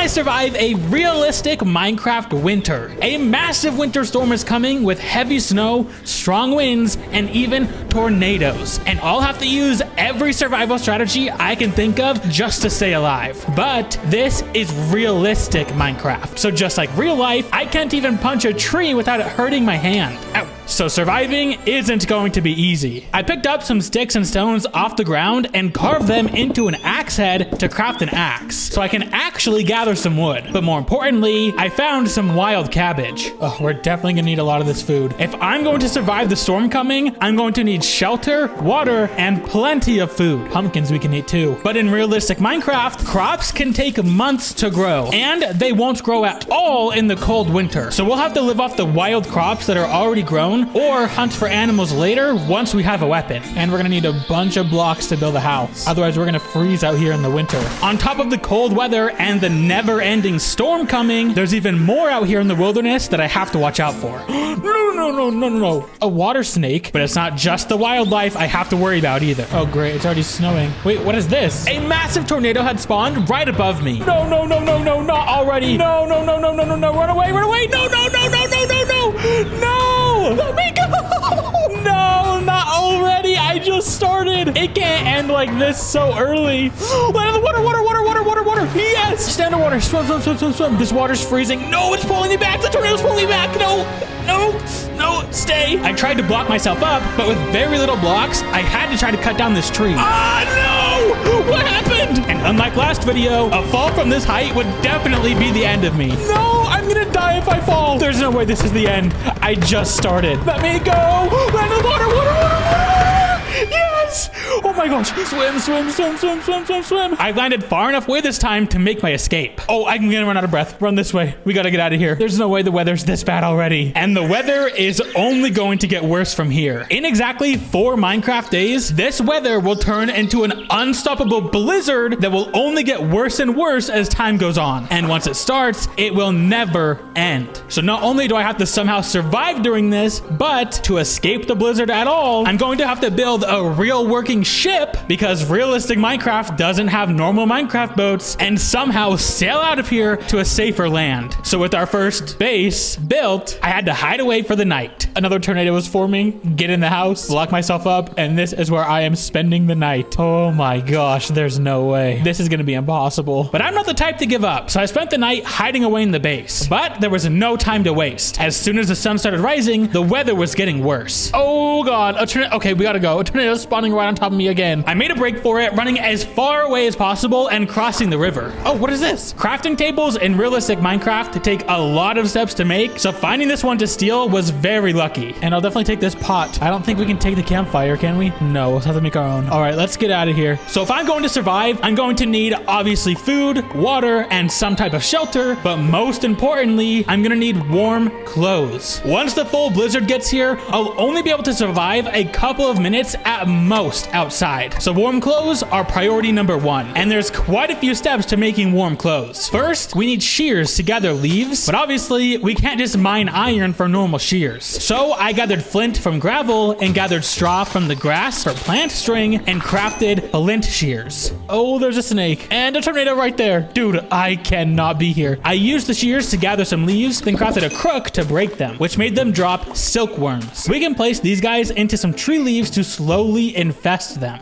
I survive a realistic Minecraft winter? A massive winter storm is coming with heavy snow, strong winds, and even tornadoes. And I'll have to use every survival strategy I can think of just to stay alive. But this is realistic Minecraft. So just like real life, I can't even punch a tree without it hurting my hand. Ow. So surviving isn't going to be easy. I picked up some sticks and stones off the ground and carved them into an axe head to craft an axe, so I can actually gather some wood. But more importantly, I found some wild cabbage. Oh, we're definitely gonna need a lot of this food. If I'm going to survive the storm coming, I'm going to need shelter, water, and plenty of food. Pumpkins we can eat too. But in realistic Minecraft, crops can take months to grow, and they won't grow at all in the cold winter. So we'll have to live off the wild crops that are already grown, or hunt for animals later once we have a weapon. And we're gonna need a bunch of blocks to build a house. Otherwise, we're gonna freeze out here in the winter. On top of the cold weather and the never-ending storm coming, there's even more out here in the wilderness that I have to watch out for. No. A water snake, but it's not just the wildlife I have to worry about either. Oh, great. It's already snowing. Wait, what is this? A massive tornado had spawned right above me. No, not already. No. Run away. No. Let me go. No, not already. I just started. It can't end like this so early. Water. Yes. Stand underwater. Swim. This water's freezing. No, it's pulling me back. The tornado's pulling me back. No, stay. I tried to block myself up, but with very little blocks, I had to try to cut down this tree. No! What happened? And unlike last video, a fall from this height would definitely be the end of me. No, I'm gonna die if I fall. There's no way this is the end. I just started. Let me go. Land in the water. Yes! Oh my gosh. Swim. I landed far enough away this time to make my escape. Oh, I'm gonna run out of breath. Run this way. We gotta get out of here. There's no way the weather's this bad already. And the weather is only going to get worse from here. In exactly 4 Minecraft days, this weather will turn into an unstoppable blizzard that will only get worse and worse as time goes on. And once it starts, it will never end. So not only do I have to somehow survive during this, but to escape the blizzard at all, I'm going to have to build a real working ship, because realistic Minecraft doesn't have normal Minecraft boats, and somehow sail out of here to a safer land. So with our first base built, I had to hide away for the night. Another tornado was forming, get in the house, lock myself up, and this is where I am spending the night. Oh my gosh, there's no way. This is gonna be impossible. But I'm not the type to give up, so I spent the night hiding away in the base. But there was no time to waste. As soon as the sun started rising, the weather was getting worse. Oh god, okay, we gotta go. A tornado's spawning right on top of me again. I made a break for it, running as far away as possible and crossing the river. Oh, what is this? Crafting tables in realistic Minecraft take a lot of steps to make, so finding this one to steal was very lucky. And I'll definitely take this pot. I don't think we can take the campfire, can we? No, we'll have to make our own. All right, let's get out of here. So if I'm going to survive, I'm going to need obviously food, water, and some type of shelter, but most importantly, I'm gonna need warm clothes. Once the full blizzard gets here, I'll only be able to survive a couple of minutes at most outside. So warm clothes are priority number 1. And there's quite a few steps to making warm clothes. First, we need shears to gather leaves, but obviously we can't just mine iron for normal shears. So I gathered flint from gravel and gathered straw from the grass for plant string and crafted flint shears. Oh, there's a snake and a tornado right there. Dude, I cannot be here. I used the shears to gather some leaves, then crafted a crook to break them, which made them drop silkworms. We can place these guys into some tree leaves to slowly infest them.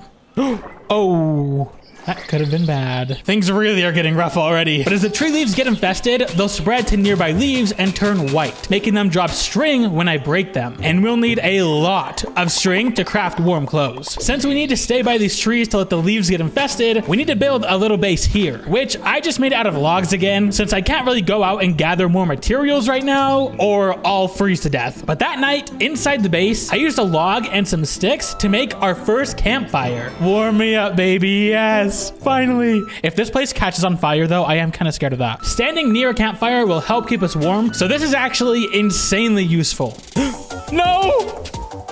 Oh, that could have been bad. Things really are getting rough already. But as the tree leaves get infested, they'll spread to nearby leaves and turn white, making them drop string when I break them. And we'll need a lot of string to craft warm clothes. Since we need to stay by these trees to let the leaves get infested, we need to build a little base here, which I just made out of logs again, since I can't really go out and gather more materials right now, or I'll freeze to death. But that night, inside the base, I used a log and some sticks to make our first campfire. Warm me up, baby, yes. Finally. If this place catches on fire though, I am kind of scared of that. Standing near a campfire will help keep us warm, so this is actually insanely useful. No!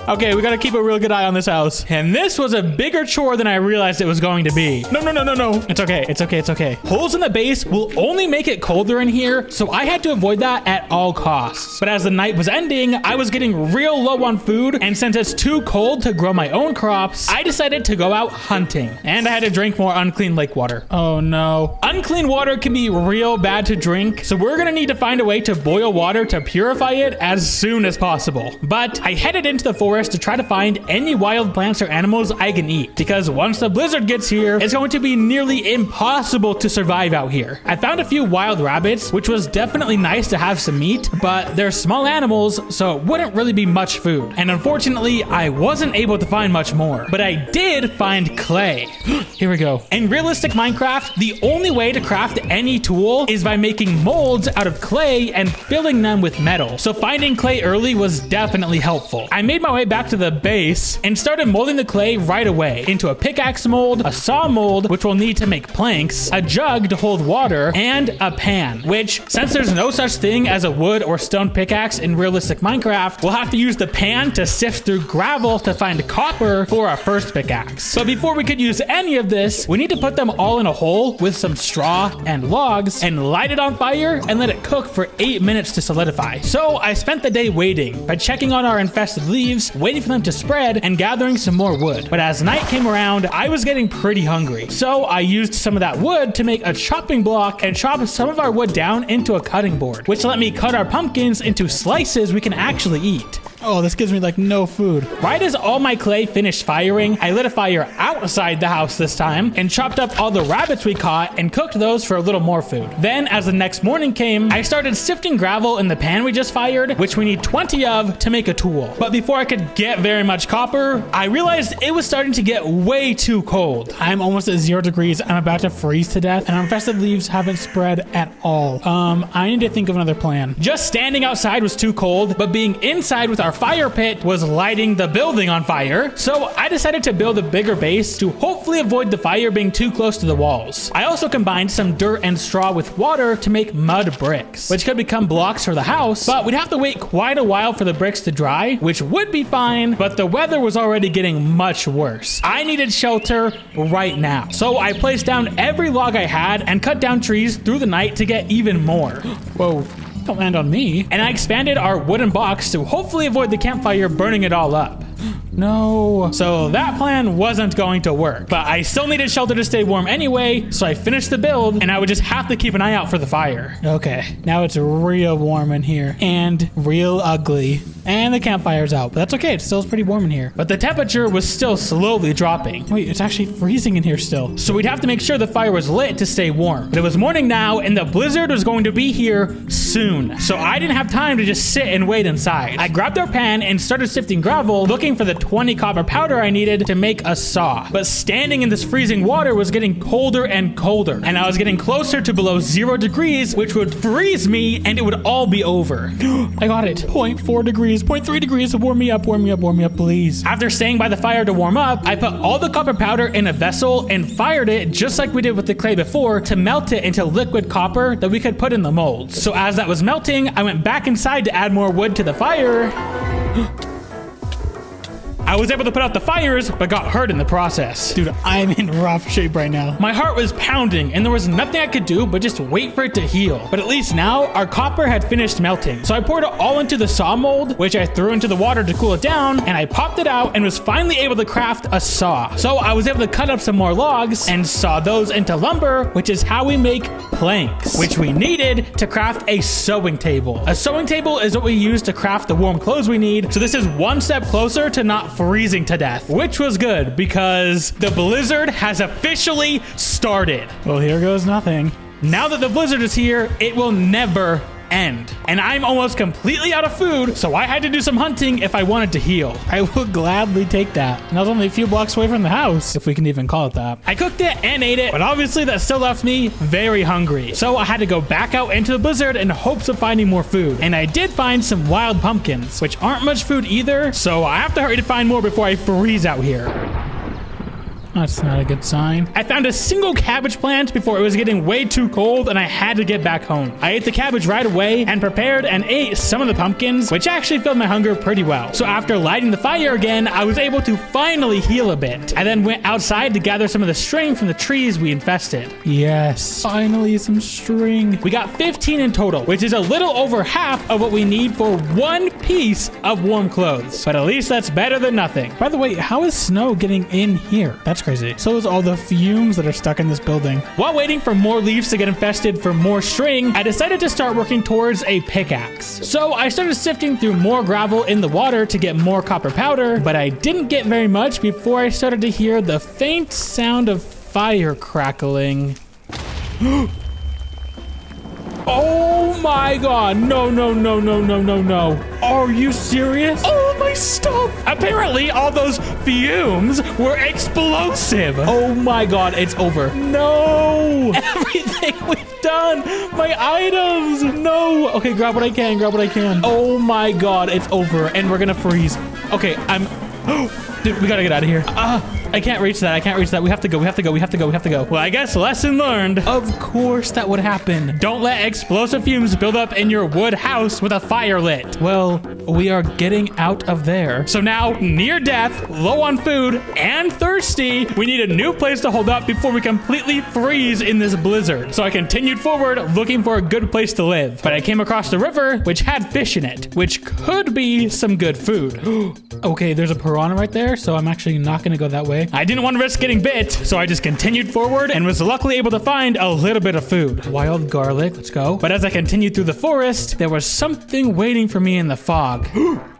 Okay, we gotta keep a real good eye on this house. And this was a bigger chore than I realized it was going to be. No. It's okay. It's okay. Holes in the base will only make it colder in here, so I had to avoid that at all costs. But as the night was ending, I was getting real low on food, and since it's too cold to grow my own crops, I decided to go out hunting. And I had to drink more unclean lake water. Oh no. Unclean water can be real bad to drink, so we're gonna need to find a way to boil water to purify it as soon as possible. But I headed into the forest to try to find any wild plants or animals I can eat, because once the blizzard gets here, it's going to be nearly impossible to survive out here. I found a few wild rabbits, which was definitely nice to have some meat, but they're small animals, so it wouldn't really be much food. And unfortunately, I wasn't able to find much more, but I did find clay. Here we go. In realistic Minecraft, the only way to craft any tool is by making molds out of clay and filling them with metal. So finding clay early was definitely helpful. I made my way back to the base and started molding the clay right away into a pickaxe mold, a saw mold, which we'll need to make planks, a jug to hold water, and a pan, which, since there's no such thing as a wood or stone pickaxe in realistic Minecraft, we'll have to use the pan to sift through gravel to find copper for our first pickaxe. But before we could use any of this, we need to put them all in a hole with some straw and logs and light it on fire and let it cook for 8 minutes to solidify. So I spent the day waiting by checking on our infested leaves, waiting for them to spread, and gathering some more wood. But as night came around, I was getting pretty hungry. So I used some of that wood to make a chopping block and chop some of our wood down into a cutting board, which let me cut our pumpkins into slices we can actually eat. Oh, this gives me like no food. Right as all my clay finished firing, I lit a fire outside the house this time and chopped up all the rabbits we caught and cooked those for a little more food. Then as the next morning came, I started sifting gravel in the pan we just fired, which we need 20 of to make a tool. But before I could get very much copper, I realized it was starting to get way too cold. I'm almost at 0 degrees. I'm about to freeze to death, and our infested leaves haven't spread at all. I need to think of another plan. Just standing outside was too cold, but being inside with our fire pit was lighting the building on fire. So I decided to build a bigger base to hopefully avoid the fire being too close to the walls. I also combined some dirt and straw with water to make mud bricks, which could become blocks for the house, but we'd have to wait quite a while for the bricks to dry, which would be fine, but the weather was already getting much worse. I needed shelter right now. So I placed down every log I had and cut down trees through the night to get even more. Whoa. Don't land on me. And I expanded our wooden box to hopefully avoid the campfire burning it all up. No. So that plan wasn't going to work, but I still needed shelter to stay warm anyway, so I finished the build and I would just have to keep an eye out for the fire. Okay, now it's real warm in here and real ugly. And the campfire's out, but that's okay. It still is pretty warm in here. But the temperature was still slowly dropping. Wait, it's actually freezing in here still. So we'd have to make sure the fire was lit to stay warm. But it was morning now, and the blizzard was going to be here soon. So I didn't have time to just sit and wait inside. I grabbed our pan and started sifting gravel, looking for the 20 copper powder I needed to make a saw. But standing in this freezing water was getting colder and colder. And I was getting closer to below 0 degrees, which would freeze me, and it would all be over. I got it. 0.4 degrees. 0.3 degrees. Warm me up, please. After staying by the fire to warm up, I put all the copper powder in a vessel and fired it just like we did with the clay before to melt it into liquid copper that we could put in the molds. So as that was melting, I went back inside to add more wood to the fire. I was able to put out the fires, but got hurt in the process. Dude, I'm in rough shape right now. My heart was pounding, and there was nothing I could do but just wait for it to heal. But at least now, our copper had finished melting. So I poured it all into the saw mold, which I threw into the water to cool it down, and I popped it out and was finally able to craft a saw. So I was able to cut up some more logs and saw those into lumber, which is how we make planks, which we needed to craft a sewing table. A sewing table is what we use to craft the warm clothes we need. So this is one step closer to not freezing to death, which was good because the blizzard has officially started. Well, here goes nothing. Now that the blizzard is here, it will never end. And I'm almost completely out of food, so I had to do some hunting if I wanted to heal. I will gladly take that. And I was only a few blocks away from the house, if we can even call it that. I cooked it and ate it, but obviously that still left me very hungry. So I had to go back out into the blizzard in hopes of finding more food. And I did find some wild pumpkins, which aren't much food either, so I have to hurry to find more before I freeze out here. That's not a good sign. I found a single cabbage plant before it was getting way too cold and I had to get back home. I ate the cabbage right away and prepared and ate some of the pumpkins, which actually filled my hunger pretty well. So after lighting the fire again, I was able to finally heal a bit. I then went outside to gather some of the string from the trees we infested. Yes, finally some string. We got 15 in total, which is a little over half of what we need for one piece of warm clothes. But at least that's better than nothing. By the way, how is snow getting in here? That's crazy. So is all the fumes that are stuck in this building. While waiting for more leaves to get infested for more string, I decided to start working towards a pickaxe. So I started sifting through more gravel in the water to get more copper powder, but I didn't get very much before I started to hear the faint sound of fire crackling. Oh my god, no. Are you serious? Oh, my stuff. Apparently, all those fumes were explosive. Oh my god, it's over. No. Everything we've done. My items. No. Okay, grab what I can. Oh my god, it's over. And we're gonna freeze. Okay, dude, we gotta get out of here. I can't reach that. We have to go. Well, I guess lesson learned. Of course that would happen. Don't let explosive fumes build up in your wood house with a fire lit. Well, we are getting out of there. So now, near death, low on food, and thirsty, we need a new place to hold up before we completely freeze in this blizzard. So I continued forward, looking for a good place to live. But I came across the river, which had fish in it, which could be some good food. Okay, there's a piranha right there, so I'm actually not gonna go that way. I didn't want to risk getting bit, so I just continued forward and was luckily able to find a little bit of food. Wild garlic, let's go. But as I continued through the forest, there was something waiting for me in the fog.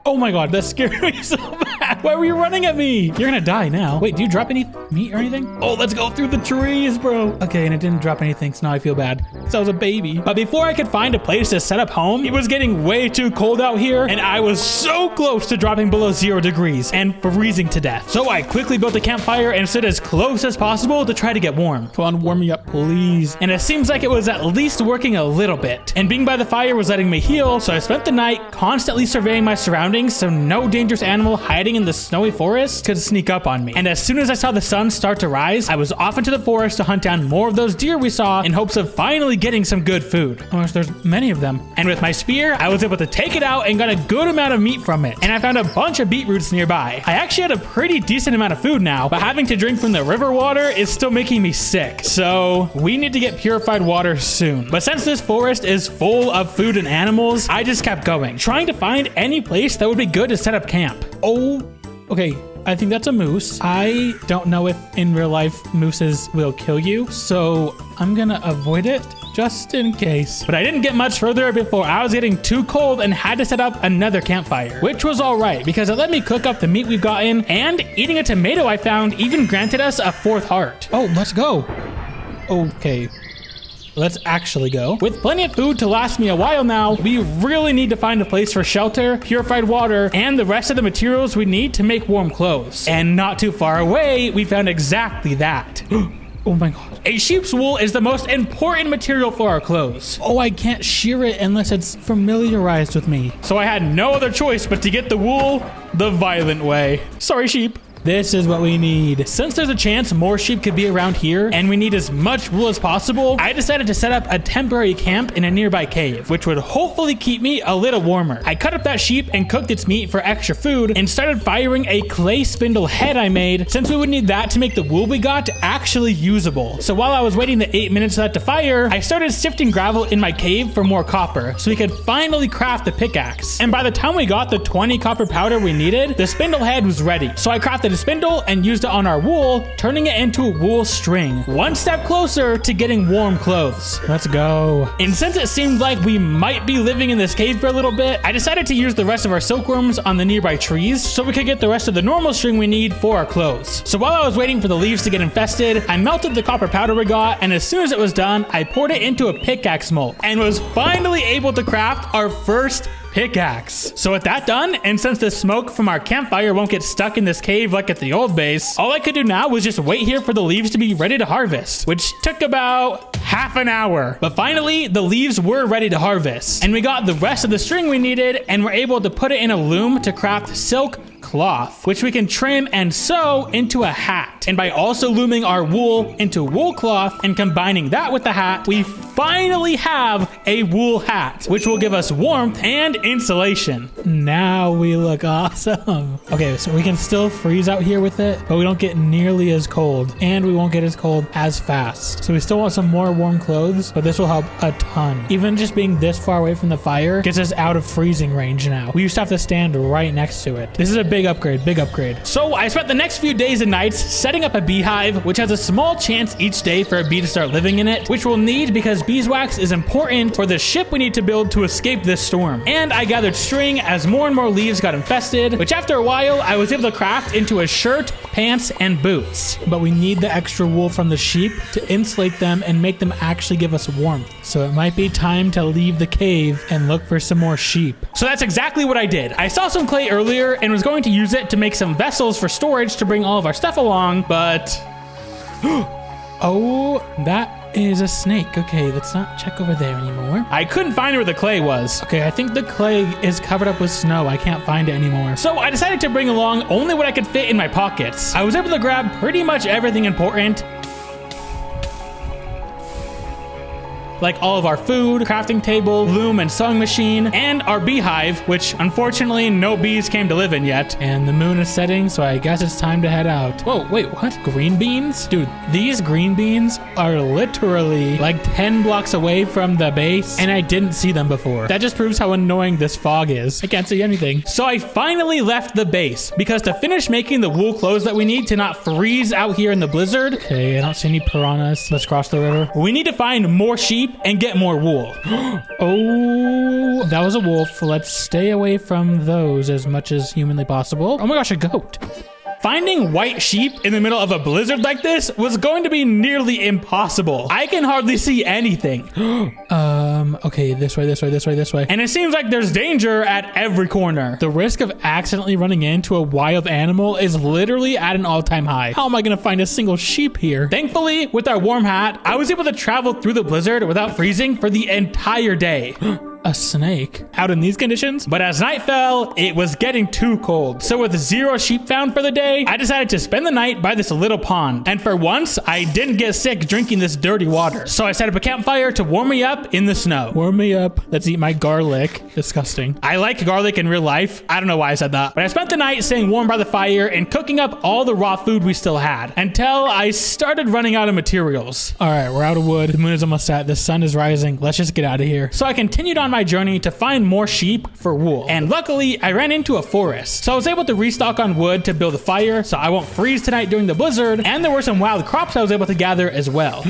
Oh my god, that scared me so bad. Why were you running at me? You're gonna die now. Wait, do you drop any meat or anything? Oh, let's go through the trees, bro. Okay, and it didn't drop anything, so now I feel bad. So I was a baby. But before I could find a place to set up home, it was getting way too cold out here, and I was so close to dropping below 0 degrees and freezing to death. So I quickly built a campfire and stood as close as possible to try to get warm. Come on, warm me up, please. And it seems like it was at least working a little bit. And being by the fire was letting me heal, so I spent the night constantly surveying my surroundings so no dangerous animal hiding in the snowy forest could sneak up on me. And as soon as I saw the sun start to rise, I was off into the forest to hunt down more of those deer we saw in hopes of finally getting some good food. Oh gosh, there's many of them. And with my spear, I was able to take it out and got a good amount of meat from it. And I found a bunch of beetroots nearby. I actually had a pretty decent amount of food now, but having to drink from the river water is still making me sick. So we need to get purified water soon. But since this forest is full of food and animals, I just kept going, trying to find any place that would be good to set up camp. Oh, okay. I think that's a moose. I don't know if in real life mooses will kill you, so I'm gonna avoid it just in case. But I didn't get much further before I was getting too cold and had to set up another campfire, which was all right because it let me cook up the meat we've gotten, and eating a tomato I found even granted us a 4th heart. Oh, let's go. Okay. Let's actually go. With plenty of food to last me a while now, we really need to find a place for shelter, purified water, and the rest of the materials we need to make warm clothes. And not too far away, we found exactly that. Oh my god. A sheep's wool is the most important material for our clothes. Oh, I can't shear it unless it's familiarized with me. So I had no other choice but to get the wool the violent way. Sorry, sheep. This is what we need. Since there's a chance more sheep could be around here and we need as much wool as possible, I decided to set up a temporary camp in a nearby cave, which would hopefully keep me a little warmer. I cut up that sheep and cooked its meat for extra food and started firing a clay spindle head I made, since we would need that to make the wool we got actually usable. So while I was waiting the 8 minutes for that to fire, I started sifting gravel in my cave for more copper so we could finally craft the pickaxe. And by the time we got the 20 copper powder we needed, the spindle head was ready. So I crafted a spindle and used it on our wool, turning it into a wool string. One step closer to getting warm clothes. Let's go. And since it seemed like we might be living in this cave for a little bit, I decided to use the rest of our silkworms on the nearby trees so we could get the rest of the normal string we need for our clothes. So while I was waiting for the leaves to get infested, I melted the copper powder we got, and as soon as it was done, I poured it into a pickaxe mold and was finally able to craft our first pickaxe. So with that done, and since the smoke from our campfire won't get stuck in this cave like at the old base, all I could do now was just wait here for the leaves to be ready to harvest, which took about half an hour. But finally, the leaves were ready to harvest, and we got the rest of the string we needed and were able to put it in a loom to craft silk, cloth, which we can trim and sew into a hat. And by also looming our wool into wool cloth and combining that with the hat, we finally have a wool hat, which will give us warmth and insulation. Now we look awesome. Okay, so we can still freeze out here with it, but we don't get nearly as cold, and we won't get as cold as fast. So we still want some more warm clothes, but this will help a ton. Even just being this far away from the fire gets us out of freezing range now. We used to have to stand right next to it. This is a big upgrade, big upgrade. So I spent the next few days and nights setting up a beehive, which has a small chance each day for a bee to start living in it, which we'll need because beeswax is important for the ship we need to build to escape this storm. And I gathered string as more and more leaves got infested, which after a while I was able to craft into a shirt, pants, and boots. But we need the extra wool from the sheep to insulate them and make them actually give us warmth. So it might be time to leave the cave and look for some more sheep. So that's exactly what I did. I saw some clay earlier and was going to use it to make some vessels for storage to bring all of our stuff along, but oh, that is a snake. Okay, let's not check over there anymore. I couldn't find where the clay was. Okay, I think the clay is covered up with snow. I can't find it anymore. So I decided to bring along only what I could fit in my pockets. I was able to grab pretty much everything important, like all of our food, crafting table, loom and sewing machine, and our beehive, which unfortunately no bees came to live in yet. And the moon is setting, so I guess it's time to head out. Whoa, wait, what? Green beans? Dude, these green beans are literally like 10 blocks away from the base, and I didn't see them before. That just proves how annoying this fog is. I can't see anything. So I finally left the base, because to finish making the wool clothes that we need to not freeze out here in the blizzard. Okay, I don't see any piranhas. Let's cross the river. We need to find more sheep and get more wool. Oh, that was a wolf. Let's stay away from those as much as humanly possible. Oh my gosh, a goat. Finding white sheep in the middle of a blizzard like this was going to be nearly impossible. I can hardly see anything. Okay, this way, this way, this way, this way. And it seems like there's danger at every corner. The risk of accidentally running into a wild animal is literally at an all-time high. How am I gonna find a single sheep here? Thankfully, with our warm hat, I was able to travel through the blizzard without freezing for the entire day. A snake out in these conditions. But as night fell, it was getting too cold. So with 0 sheep found for the day, I decided to spend the night by this little pond. And for once, I didn't get sick drinking this dirty water. So I set up a campfire to warm me up in the snow. Warm me up. Let's eat my garlic. Disgusting. I like garlic in real life. I don't know why I said that. But I spent the night staying warm by the fire and cooking up all the raw food we still had until I started running out of materials. All right, we're out of wood. The moon is almost set. The sun is rising. Let's just get out of here. So I continued on my journey to find more sheep for wool. And luckily, I ran into a forest. So I was able to restock on wood to build a fire so I won't freeze tonight during the blizzard. And there were some wild crops I was able to gather as well.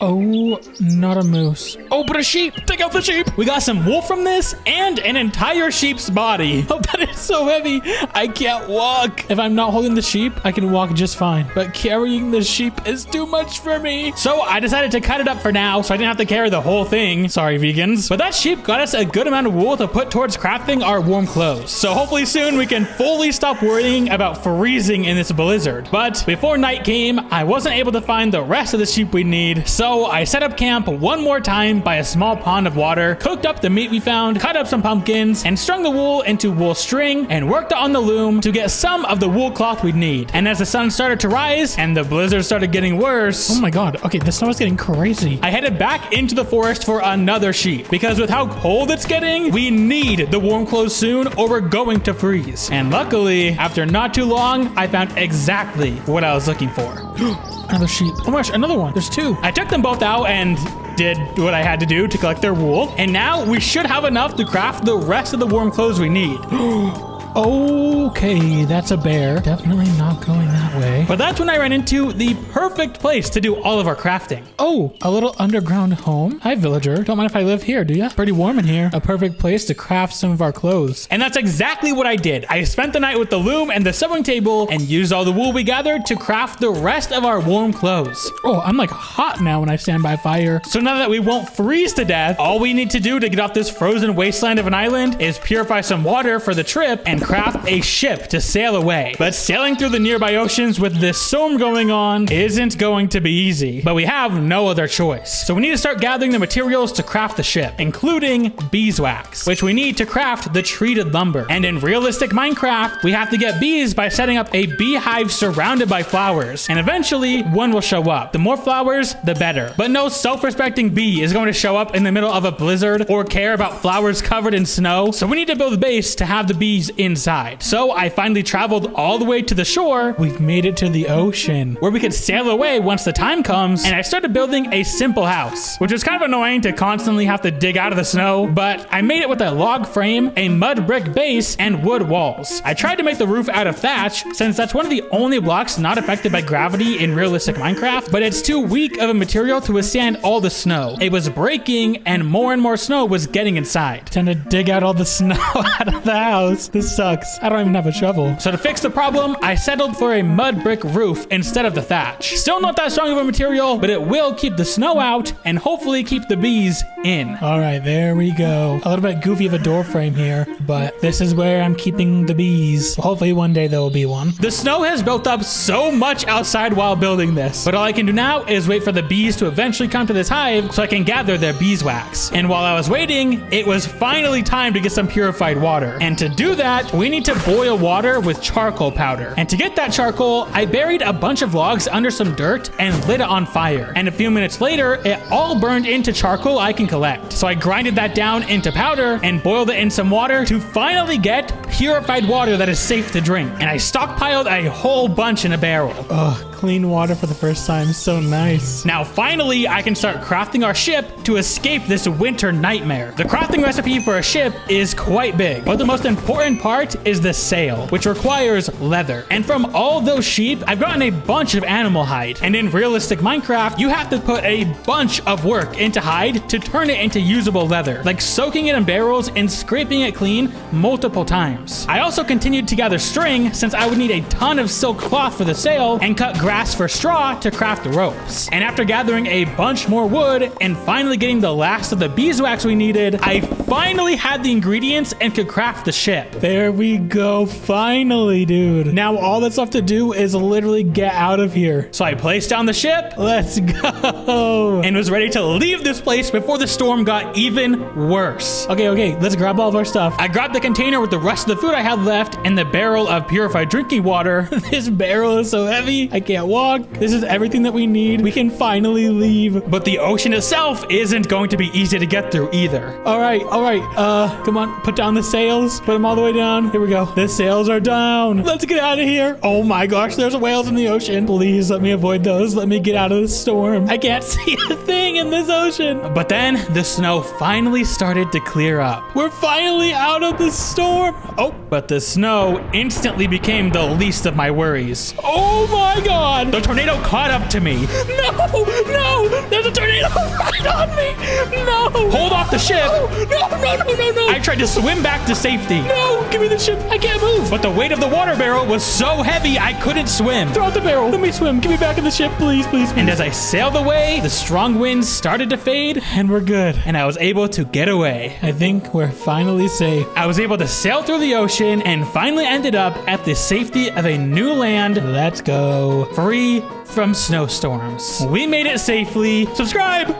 Oh, not a moose. Oh, but a sheep. Take out the sheep. We got some wool from this and an entire sheep's body. Oh, that is so heavy. I can't walk. If I'm not holding the sheep, I can walk just fine. But carrying the sheep is too much for me. So I decided to cut it up for now so I didn't have to carry the whole thing. Sorry, vegans. But that sheep got us a good amount of wool to put towards crafting our warm clothes. So hopefully soon we can fully stop worrying about freezing in this blizzard. But before night came, I wasn't able to find the rest of the sheep we need. So I set up camp one more time by a small pond of water, cooked up the meat we found, cut up some pumpkins, and strung the wool into wool string, and worked on the loom to get some of the wool cloth we'd need. And as the sun started to rise and the blizzard started getting worse, oh my god, okay, the snow is getting crazy. I headed back into the forest for another sheep, because with how cold it's getting, we need the warm clothes soon or we're going to freeze. And luckily, after not too long, I found exactly what I was looking for. Another sheep. Oh my gosh, another one. There's 2. I took them both out and did what I had to do to collect their wool. And now we should have enough to craft the rest of the warm clothes we need. Okay, that's a bear. Definitely not going that way. But that's when I ran into the perfect place to do all of our crafting. Oh, a little underground home. Hi, villager. Don't mind if I live here, do ya? Pretty warm in here. A perfect place to craft some of our clothes. And that's exactly what I did. I spent the night with the loom and the sewing table and used all the wool we gathered to craft the rest of our warm clothes. Oh, I'm like hot now when I stand by fire. So now that we won't freeze to death, all we need to do to get off this frozen wasteland of an island is purify some water for the trip and craft a ship to sail away. But sailing through the nearby oceans with this storm going on isn't going to be easy. But we have no other choice. So we need to start gathering the materials to craft the ship, including beeswax, which we need to craft the treated lumber. And in realistic Minecraft, we have to get bees by setting up a beehive surrounded by flowers. And eventually, one will show up. The more flowers, the better. But no self-respecting bee is going to show up in the middle of a blizzard or care about flowers covered in snow. So we need to build a base to have the bees inside. So I finally traveled all the way to the shore. We've made it to the ocean where we could sail away once the time comes. And I started building a simple house, which was kind of annoying to constantly have to dig out of the snow, but I made it with a log frame, a mud brick base, and wood walls. I tried to make the roof out of thatch since that's one of the only blocks not affected by gravity in realistic Minecraft, but it's too weak of a material to withstand all the snow. It was breaking and more snow was getting inside. Time to dig out all the snow out of the house. This sucks. I don't even have a shovel. So to fix the problem, I settled for a mud brick roof instead of the thatch. Still not that strong of a material, but it will keep the snow out and hopefully keep the bees in. All right, there we go. A little bit goofy of a door frame here, but this is where I'm keeping the bees. Hopefully one day there will be one. The snow has built up so much outside while building this, but all I can do now is wait for the bees to eventually come to this hive so I can gather their beeswax. And while I was waiting, it was finally time to get some purified water. And to do that, we need to boil water with charcoal powder. And to get that charcoal, I buried a bunch of logs under some dirt and lit it on fire. And a few minutes later, it all burned into charcoal I can collect. So I grinded that down into powder and boiled it in some water to finally get purified water that is safe to drink. And I stockpiled a whole bunch in a barrel. Ugh, clean water for the first time. So nice. Now finally, I can start crafting our ship to escape this winter nightmare. The crafting recipe for a ship is quite big, but the most important part is the sail, which requires leather. And from all those sheep, I've gotten a bunch of animal hide. And in realistic Minecraft, you have to put a bunch of work into hide to turn it into usable leather, like soaking it in barrels and scraping it clean multiple times. I also continued to gather string since I would need a ton of silk cloth for the sail and cut grass for straw to craft the ropes. And after gathering a bunch more wood and finally getting the last of the beeswax we needed, I finally had the ingredients and could craft the ship. There we go. Finally, dude. Now all that's left to do is literally get out of here. So I placed down the ship. Let's go. And was ready to leave this place before the storm got even worse. Okay. Let's grab all of our stuff. I grabbed the container with the rest of the food I had left and the barrel of purified drinking water. This barrel is so heavy. I can't walk. This is everything that we need. We can finally leave. But the ocean itself isn't going to be easy to get through either. All right. Come on. Put down the sails. Put them all the way down. Here we go. The sails are down. Let's get out of here. Oh my gosh. There's whales in the ocean. Please let me avoid those. Let me get out of the storm. I can't see a thing in this ocean. But then the snow finally started to clear up. We're finally out of the storm. Oh, but the snow instantly became the least of my worries. Oh my God. The tornado caught up to me. No. There's a tornado right on me. No. Hold off the ship. No. I tried to swim back to safety. No, give me the ship. I can't move. But the weight of the water barrel was so heavy, I couldn't swim. Throw out the barrel. Let me swim. Get me back in the ship, please. And as I sailed away, the strong winds started to fade and we're good. And I was able to get away. I think we're finally safe. I was able to sail through the ocean and finally ended up at the safety of a new land. Let's go. Free from snowstorms. We made it safely. Subscribe.